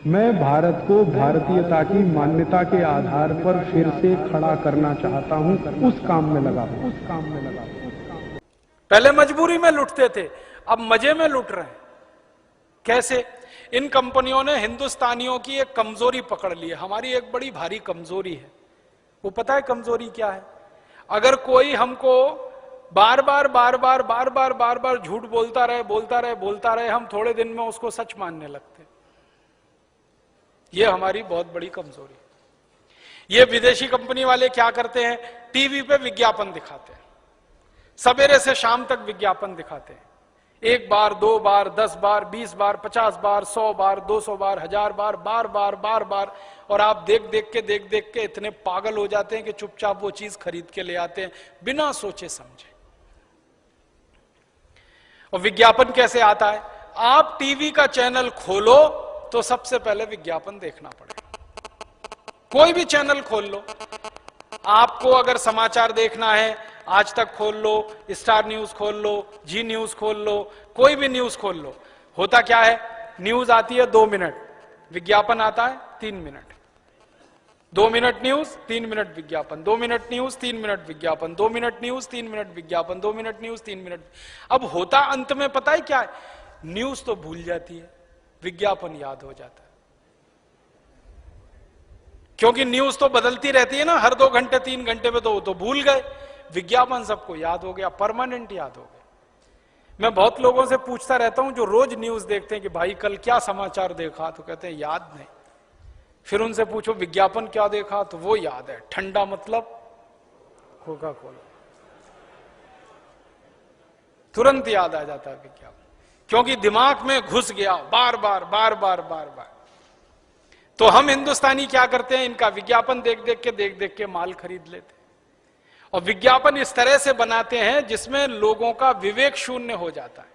मैं भारत को भारतीयता की मान्यता के आधार पर फिर से खड़ा करना चाहता हूं, उस काम में लगा हूं। पहले मजबूरी में लुटते थे, अब मजे में लुट रहे हैं। कैसे? इन कंपनियों ने हिंदुस्तानियों की एक कमजोरी पकड़ ली है। हमारी एक बड़ी भारी कमजोरी है। वो पता है कमजोरी क्या है? अगर कोई हमको बार बार झूठ बोलता रहे, हम थोड़े दिन में उसको सच मानने लगते। ये हमारी बहुत बड़ी कमजोरी है। ये विदेशी कंपनी वाले क्या करते हैं? टीवी पे विज्ञापन दिखाते हैं, सवेरे से शाम तक विज्ञापन दिखाते हैं। 1 बार, 2 बार, 10 बार, 20 बार, 50 बार, 100 बार, 200 बार, 1000 बार, बार, और आप देख देख के इतने पागल हो जाते हैं कि चुपचाप वो चीज खरीद के ले आते हैं बिना सोचे समझे। और विज्ञापन कैसे आता है? आप टीवी का चैनल खोलो तो सबसे पहले विज्ञापन देखना पड़ेगा। कोई भी चैनल खोल लो, आपको अगर समाचार देखना है, आज तक खोल लो, स्टार न्यूज खोल लो, जी न्यूज खोल लो, कोई भी न्यूज खोल लो, होता क्या है? न्यूज आती है 2 मिनट, विज्ञापन आता है 3 मिनट। 2 मिनट न्यूज, 3 मिनट विज्ञापन, 2 मिनट न्यूज, 3 मिनट विज्ञापन, 2 मिनट न्यूज, 3 मिनट विज्ञापन, 2 मिनट न्यूज, 3 मिनट। अब होता अंत में पता है क्या है? न्यूज तो भूल जाती है, विज्ञापन याद हो जाता है। क्योंकि न्यूज तो बदलती रहती है ना, हर 2 घंटे 3 घंटे में तो भूल गए। विज्ञापन सबको याद हो गया, परमानेंट याद हो गया। मैं बहुत लोगों से पूछता रहता हूं जो रोज न्यूज देखते हैं कि भाई कल क्या समाचार देखा, तो कहते हैं याद नहीं। फिर उनसे पूछो विज्ञापन क्या देखा, तो वो याद है, ठंडा मतलब कोका कोला, तुरंत याद आ जाता है विज्ञापन, क्योंकि दिमाग में घुस गया बार बार। तो हम हिंदुस्तानी क्या करते हैं? इनका विज्ञापन देख देख के माल खरीद लेते हैं। और विज्ञापन इस तरह से बनाते हैं जिसमें लोगों का विवेक शून्य हो जाता है।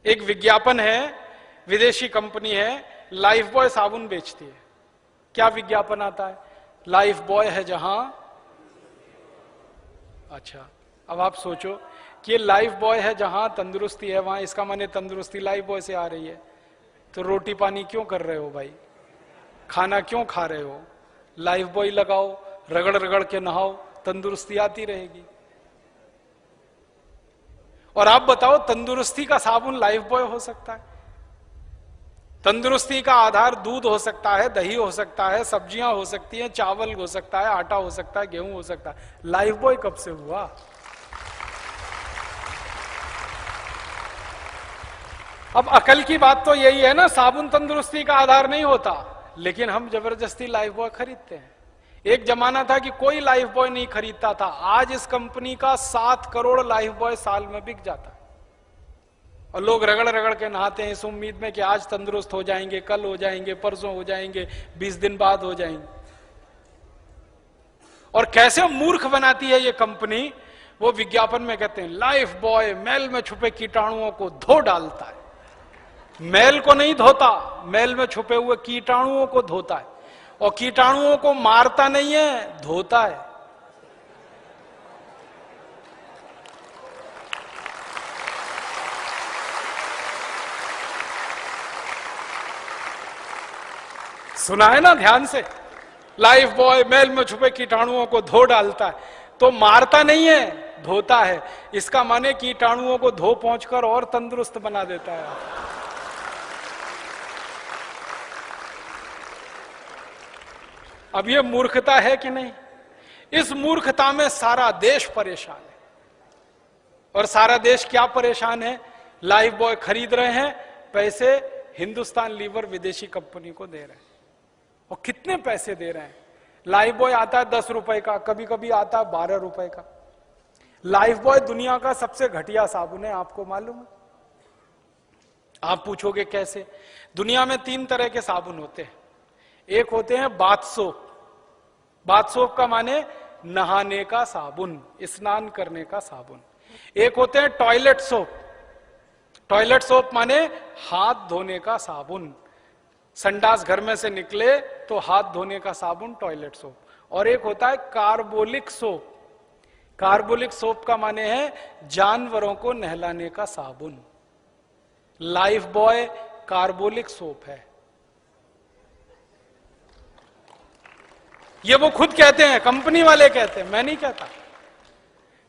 एक विज्ञापन है, विदेशी कंपनी है, लाइफ बॉय साबुन बेचती है। क्या विज्ञापन आता है? लाइफ बॉय है जहां। अच्छा, अब आप सोचो कि ये लाइफ बॉय है जहां तंदुरुस्ती है वहां, इसका माने तंदुरुस्ती लाइफ बॉय से आ रही है। तो रोटी पानी क्यों कर रहे हो भाई? खाना क्यों खा रहे हो? लाइफ बॉय लगाओ, रगड़ रगड़ के नहाओ, तंदुरुस्ती आती रहेगी। और आप बताओ, तंदुरुस्ती का साबुन लाइफ बॉय हो सकता है? तंदुरुस्ती का आधार दूध हो सकता है, दही हो सकता है, सब्जियां हो सकती हैं, चावल हो सकता है, आटा हो सकता है, गेहूं हो सकता है। लाइफ बॉय कब से हुआ? अब अकल की बात तो यही है ना, साबुन तंदुरुस्ती का आधार नहीं होता, लेकिन हम जबरदस्ती लाइफ बॉय खरीदते हैं। एक जमाना था कि कोई लाइफ बॉय नहीं खरीदता था, आज इस कंपनी का 7 करोड़ लाइफ बॉय साल में बिक जाता है। और लोग रगड़ रगड़ के नहाते हैं इस उम्मीद में कि आज तंदुरुस्त हो जाएंगे, कल हो जाएंगे, परसों हो जाएंगे, 20 दिन बाद हो जाएंगे। और कैसे मूर्ख बनाती है ये कंपनी, वो विज्ञापन में कहते हैं लाइफ बॉय मैल में छुपे कीटाणुओं को धो डालता है। मैल को नहीं धोता, मैल में छुपे हुए कीटाणुओं को धोता है। और कीटाणुओं को मारता नहीं है, धोता है। सुना है ना ध्यान से? लाइफ बॉय मैल में छुपे कीटाणुओं को धो डालता है। तो मारता नहीं है, धोता है। इसका माने कीटाणुओं को धो पहुंचकर और तंदुरुस्त बना देता है। अब ये मूर्खता है कि नहीं? इस मूर्खता में सारा देश परेशान है। और सारा देश क्या परेशान है? लाइफ बॉय खरीद रहे हैं, पैसे हिंदुस्तान लीवर विदेशी कंपनी को दे रहे हैं। और कितने पैसे दे रहे हैं? लाइफ बॉय आता है 10 रुपए का, कभी कभी आता है 12 रुपए का। लाइफ बॉय दुनिया का सबसे घटिया साबुन है, आपको मालूम है? आप पूछोगे कैसे? दुनिया में 3 तरह के साबुन होते हैं। एक होते हैं बाथ सोप। बाथ सोप का माने नहाने का साबुन, स्नान करने का साबुन। एक होते हैं टॉयलेट सोप। टॉयलेट सोप माने हाथ धोने का साबुन। संडास घर में से निकले तो हाथ धोने का साबुन, टॉयलेट सोप। और एक होता है कार्बोलिक सोप। कार्बोलिक सोप का माने है जानवरों को नहलाने का साबुन। लाइफ बॉय कार्बोलिक सोप है। ये वो खुद कहते हैं, कंपनी वाले कहते हैं, मैं नहीं कहता।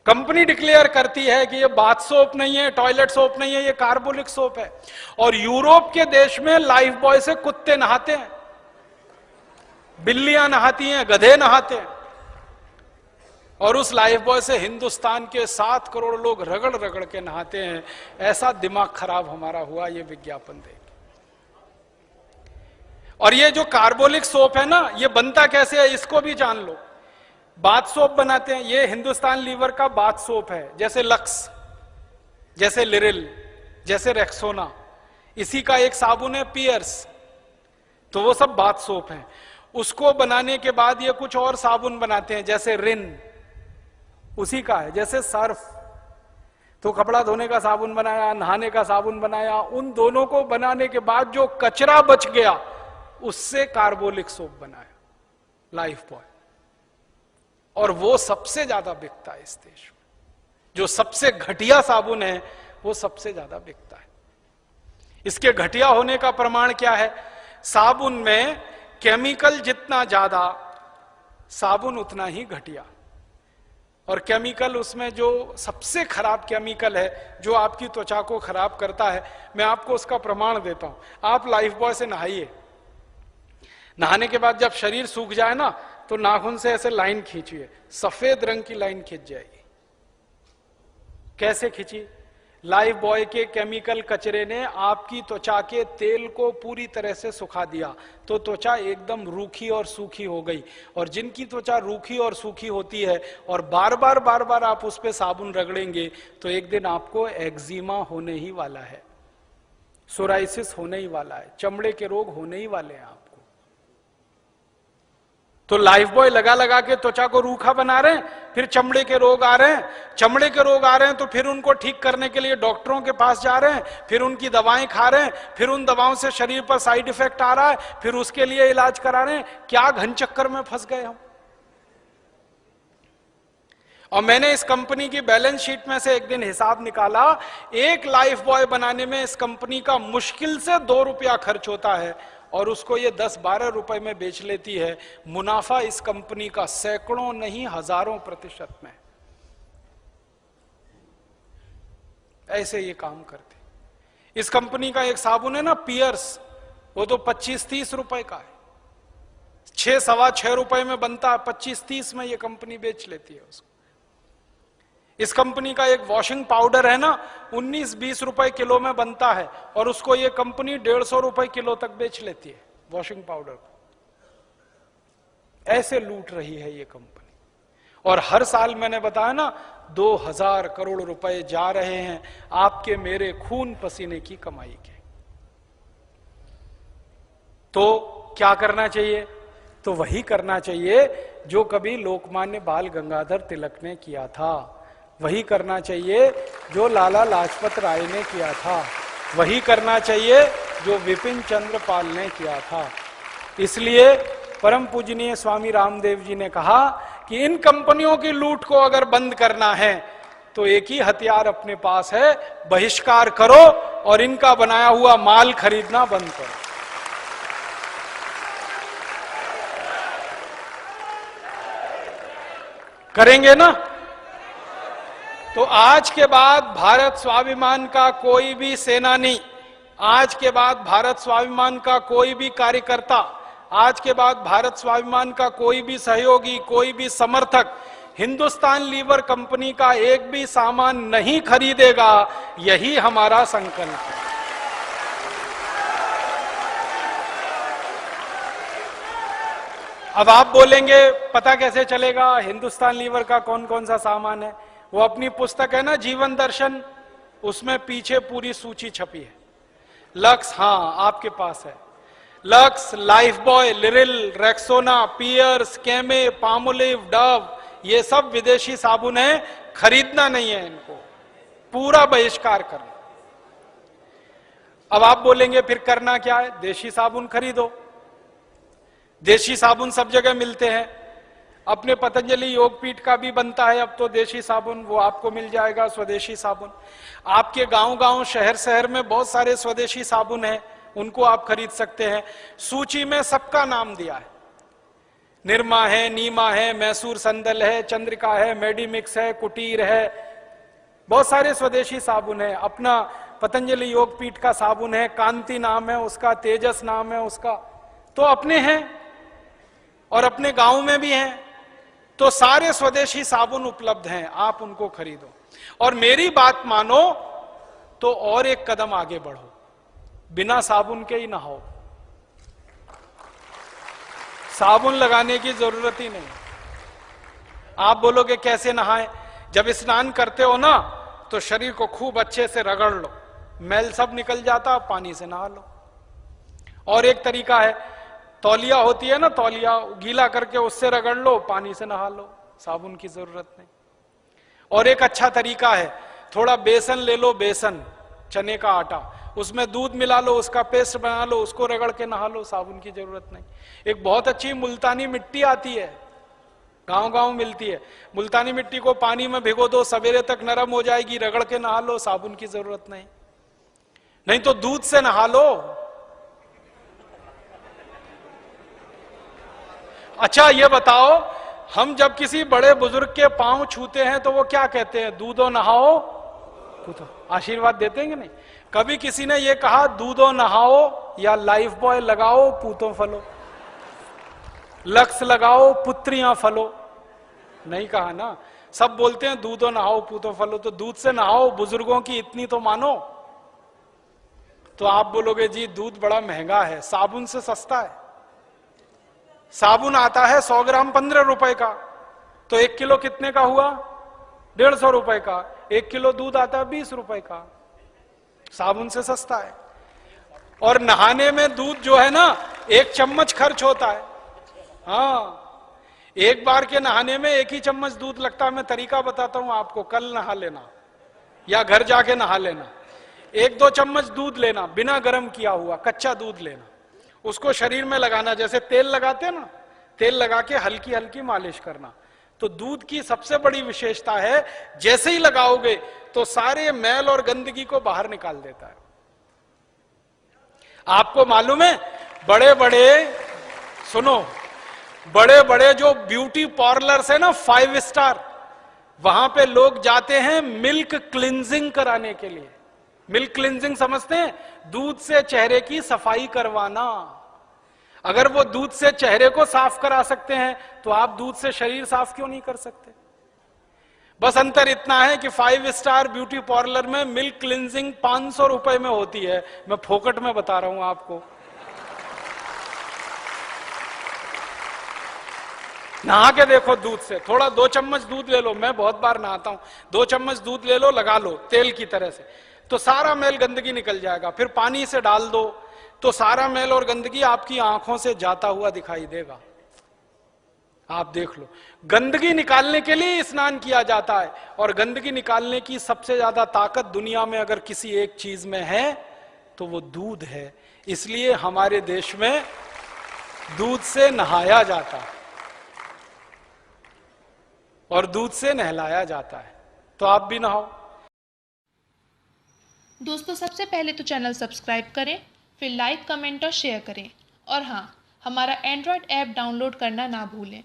कंपनी डिक्लेयर करती है कि ये बाथ सोप नहीं है, टॉयलेट सोप नहीं है, ये कार्बोलिक सोप है। और यूरोप के देश में लाइफ बॉय से कुत्ते नहाते हैं, बिल्लियां नहाती हैं, गधे नहाते हैं। और उस लाइफ बॉय से हिंदुस्तान के 7 करोड़ लोग रगड़ रगड़ के नहाते हैं। ऐसा दिमाग खराब हमारा हुआ ये विज्ञापन देख। और ये जो कार्बोलिक सोप है ना, ये बनता कैसे है इसको भी जान लो। बाथ सोप बनाते हैं, ये हिंदुस्तान लीवर का बाथ सोप है, जैसे लक्स, जैसे लिरिल, जैसे रेक्सोना। इसी का एक साबुन है पियर्स, तो वो सब बाथ सोप है। उसको बनाने के बाद ये कुछ और साबुन बनाते हैं, जैसे रिन, उसी का है, जैसे सर्फ। तो कपड़ा धोने का साबुन बनाया, नहाने का साबुन बनाया, उन दोनों को बनाने के बाद जो कचरा बच गया उससे कार्बोलिक सोप बनाया लाइफ बॉय। और वो सबसे ज्यादा बिकता है इस देश में। जो सबसे घटिया साबुन है वो सबसे ज्यादा बिकता है। इसके घटिया होने का प्रमाण क्या है? साबुन में केमिकल जितना ज्यादा, साबुन उतना ही घटिया। और केमिकल, उसमें जो सबसे खराब केमिकल है जो आपकी त्वचा को खराब करता है, मैं आपको उसका प्रमाण देता हूं। आप लाइफ बॉय से नहाइए, नहाने के बाद जब शरीर सूख जाए ना, तो नाखून से ऐसे लाइन खींचिए, सफेद रंग की लाइन खींच जाएगी। कैसे खींची? लाइफ बॉय के केमिकल कचरे ने आपकी त्वचा के तेल को पूरी तरह से सुखा दिया, तो त्वचा एकदम रूखी और सूखी हो गई। और जिनकी त्वचा रूखी और सूखी होती है और बार बार आप उस पर साबुन रगड़ेंगे, तो एक दिन आपको एक्जिमा होने ही वाला है, सोराइसिस होने ही वाला है, चमड़े के रोग होने ही वाले हैं आपको। तो लाइफ बॉय लगा लगा के त्वचा को रूखा बना रहे हैं, फिर चमड़े के रोग आ रहे हैं। चमड़े के रोग आ रहे हैं तो फिर उनको ठीक करने के लिए डॉक्टरों के पास जा रहे हैं, फिर उनकी दवाएं खा रहे हैं, फिर उन दवाओं से शरीर पर साइड इफेक्ट आ रहा है, फिर उसके लिए इलाज करा रहे हैं। क्या घन चक्कर में फंस गए हम। और मैंने इस कंपनी की बैलेंस शीट में से एक दिन हिसाब निकाला, एक लाइफ बॉय बनाने में इस कंपनी का मुश्किल से 2 रुपया खर्च होता है और उसको ये 10-12 रुपए में बेच लेती है। मुनाफा इस कंपनी का सैकड़ों नहीं हजारों % में। ऐसे ये काम करते। इस कंपनी का एक साबुन है ना पियर्स, वो तो 25-30 रुपए का है, 6-6.25 रुपए में बनता है, 25-30 में ये कंपनी बेच लेती है उसको। इस कंपनी का एक वॉशिंग पाउडर है ना, 19-20 रुपए किलो में बनता है और उसको ये कंपनी 150 रुपए किलो तक बेच लेती है वॉशिंग पाउडर को। ऐसे लूट रही है ये कंपनी। और हर साल मैंने बताया ना, 2000 करोड़ रुपए जा रहे हैं आपके मेरे खून पसीने की कमाई के। तो क्या करना चाहिए? तो वही करना चाहिए जो कभी लोकमान्य बाल गंगाधर तिलक ने किया था, वही करना चाहिए जो लाला लाजपत राय ने किया था, वही करना चाहिए जो विपिन चंद्र पाल ने किया था। इसलिए परम पूजनीय स्वामी रामदेव जी ने कहा कि इन कंपनियों की लूट को अगर बंद करना है तो एक ही हथियार अपने पास है, बहिष्कार करो और इनका बनाया हुआ माल खरीदना बंद करो। करेंगे ना? तो आज के बाद भारत स्वाभिमान का कोई भी सेनानी, आज के बाद भारत स्वाभिमान का कोई भी कार्यकर्ता, आज के बाद भारत स्वाभिमान का कोई भी सहयोगी, कोई भी समर्थक हिंदुस्तान लीवर कंपनी का एक भी सामान नहीं खरीदेगा। यही हमारा संकल्प है। अब आप बोलेंगे पता कैसे चलेगा हिंदुस्तान लीवर का कौन कौन सा सामान है? वो अपनी पुस्तक है ना जीवन दर्शन, उसमें पीछे पूरी सूची छपी है। लक्स, हाँ आपके पास है, Lux, Lifebuoy, Liril, Rexona, Pears, Camay, Palmolive, Dove, ये सब विदेशी साबुन है, खरीदना नहीं है इनको, पूरा बहिष्कार करना। अब आप बोलेंगे फिर करना क्या है? देशी साबुन खरीदो। देशी साबुन सब जगह मिलते हैं, अपने पतंजलि योगपीठ का भी बनता है अब तो देशी साबुन, वो आपको मिल जाएगा स्वदेशी साबुन। आपके गांव-गांव, शहर-शहर में बहुत सारे स्वदेशी साबुन हैं, उनको आप खरीद सकते हैं। सूची में सबका नाम दिया है, निरमा है, नीमा है, मैसूर संदल है, चंद्रिका है, मेडिमिक्स है, कुटीर है, बहुत सारे स्वदेशी साबुन है। अपना पतंजलि योगपीठ का साबुन है, कांति नाम है उसका, तेजस नाम है उसका, तो अपने हैं और अपने गांव में भी हैं। तो सारे स्वदेशी साबुन उपलब्ध हैं, आप उनको खरीदो। और मेरी बात मानो तो और एक कदम आगे बढ़ो, बिना साबुन के ही नहाओ, साबुन लगाने की जरूरत ही नहीं। आप बोलोगे कैसे नहाएं? जब स्नान करते हो ना तो शरीर को खूब अच्छे से रगड़ लो, मैल सब निकल जाता, पानी से नहा लो। और एक तरीका है, तौलिया होती है ना, तौलिया गीला करके उससे रगड़ लो, पानी से नहा लो, साबुन की जरूरत नहीं। और एक अच्छा तरीका है, थोड़ा बेसन ले लो, बेसन चने का आटा, उसमें दूध मिला लो, उसका पेस्ट बना लो, उसको रगड़ के नहा लो, साबुन की जरूरत नहीं। एक बहुत अच्छी मुल्तानी मिट्टी आती है, गांव गांव मिलती है, मुल्तानी मिट्टी को पानी में भिगो दो, सवेरे तक नरम हो जाएगी, रगड़ के नहा लो, साबुन की जरूरत नहीं। नहीं तो दूध से नहा लो। अच्छा ये बताओ, हम जब किसी बड़े बुजुर्ग के पांव छूते हैं तो वो क्या कहते हैं? दूधो नहाओ, आशीर्वाद देते हैं कि नहीं? कभी किसी ने ये कहा दूधो नहाओ या लाइफ बॉय लगाओ पूतों फलो, लक्स लगाओ पुत्रियां फलो? नहीं कहा ना। सब बोलते हैं दूधो नहाओ पूतों फलो, तो दूध से नहाओ, बुजुर्गों की इतनी तो मानो। तो आप बोलोगे जी दूध बड़ा महंगा है, साबुन से सस्ता है। साबुन आता है 100 ग्राम 15 रुपए का, तो 1 किलो कितने का हुआ? 150 रुपए का। 1 किलो दूध आता है 20 रुपए का, साबुन से सस्ता है। और नहाने में दूध जो है ना, 1 चम्मच खर्च होता है। हाँ, एक बार के नहाने में 1 ही चम्मच दूध लगता है। मैं तरीका बताता हूं आपको, कल नहा लेना या घर जाके नहा लेना। 1-2 चम्मच दूध लेना, बिना गर्म किया हुआ कच्चा दूध लेना, उसको शरीर में लगाना, जैसे तेल लगाते हैं ना, तेल लगा के हल्की हल्की मालिश करना। तो दूध की सबसे बड़ी विशेषता है, जैसे ही लगाओगे तो सारे मैल और गंदगी को बाहर निकाल देता है। आपको मालूम है, बड़े बड़े, सुनो, बड़े बड़े जो ब्यूटी पार्लर्स है ना, 5 स्टार, वहां पे लोग जाते हैं मिल्क क्लिंजिंग कराने के लिए। मिल्क क्लिंजिंग समझते हैं? दूध से चेहरे की सफाई करवाना। अगर वो दूध से चेहरे को साफ करा सकते हैं तो आप दूध से शरीर साफ क्यों नहीं कर सकते? बस अंतर इतना है कि 5 स्टार ब्यूटी पार्लर में मिल्क क्लिंजिंग 500 रुपए में होती है, मैं फोकट में बता रहा हूं आपको। नहा के देखो दूध से, थोड़ा 2 चम्मच दूध ले लो, मैं बहुत बार नहाता हूं, 2 चम्मच दूध ले लो, लगा लो तेल की तरह से, तो सारा मैल गंदगी निकल जाएगा। फिर पानी से डाल दो तो सारा मैल और गंदगी आपकी आंखों से जाता हुआ दिखाई देगा। आप देख लो, गंदगी निकालने के लिए स्नान किया जाता है, और गंदगी निकालने की सबसे ज्यादा ताकत दुनिया में अगर किसी एक चीज में है तो वो दूध है। इसलिए हमारे देश में दूध से नहाया जाता है और दूध से नहलाया जाता है। तो आप भी नहाओ। दोस्तों, सबसे पहले तो चैनल सब्सक्राइब करें, फिर लाइक, कमेंट और शेयर करें। और हाँ, हमारा एंड्रॉयड ऐप डाउनलोड करना ना भूलें।